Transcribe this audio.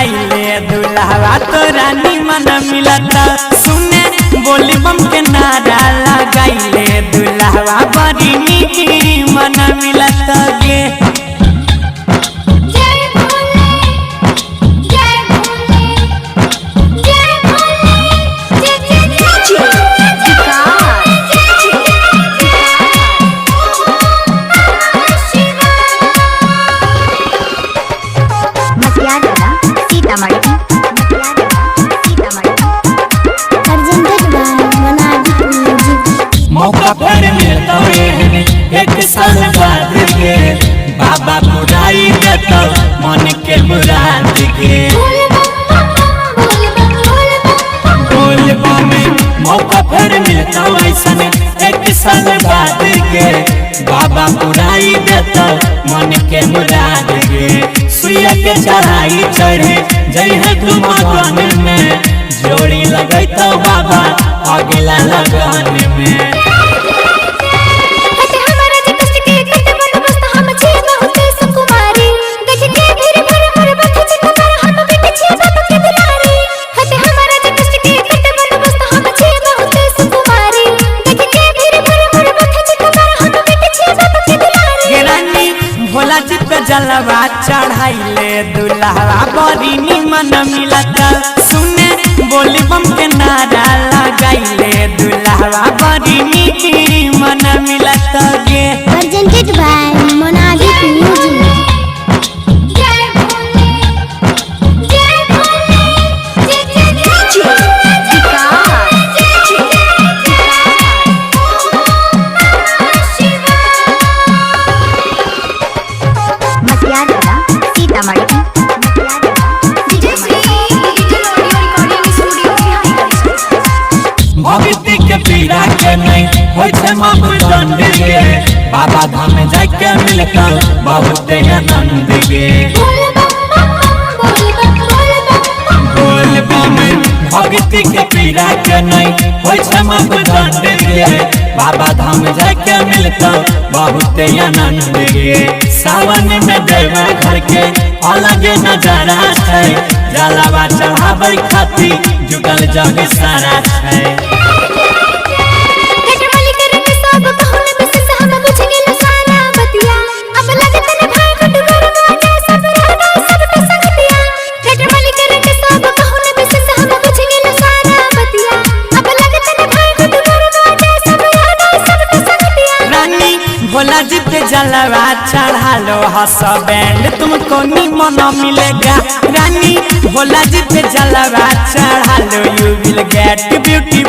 चढ़ाइले दुल्हवा तो रानी मन मिलता सुने बोली बम के नारा लगाइले दुल्हवा बड़ी नीक मन मिलता गे मौका पर मिलता एक साल बाद के बाबा बुराई देता मन के मुराद के मौका पर मिलता ऐसा एक साल बाद के बाबा बुराई देता मन के मुराद के सुइया के चढ़ाई चढ़े जय है तुम लगन में जोड़ी लगे तो बाबा अगला लगन में भोला जी पे जलवा चढ़ाइले दुल्हवा बड़ी निमन मिलता सुने बोली बम के नारा लगाइले दुल्हवा बड़ी निमन मिलता गे presented by Monadic Music भक्ति के पीड़ा के नहीं होय छे मापदंड गे बाबा धाम जाके मिलता बहुत आनंद गे बोल बम भक्ति के पीड़ा के नहीं होय छे मापदंड गे बाबा धाम जाके मिलता बहुत आनंद गे सावन में देवा घर के अलग नजारा है जलावा चढ़ावे खातिर जुटल जग सारा है भोला जी पे जलवा चढ़ा लो हंस बैंड तुमको निमन मिलेगा रानी भोला जी पे जलवा चढ़ा लो यू विल गेट ब्यूटी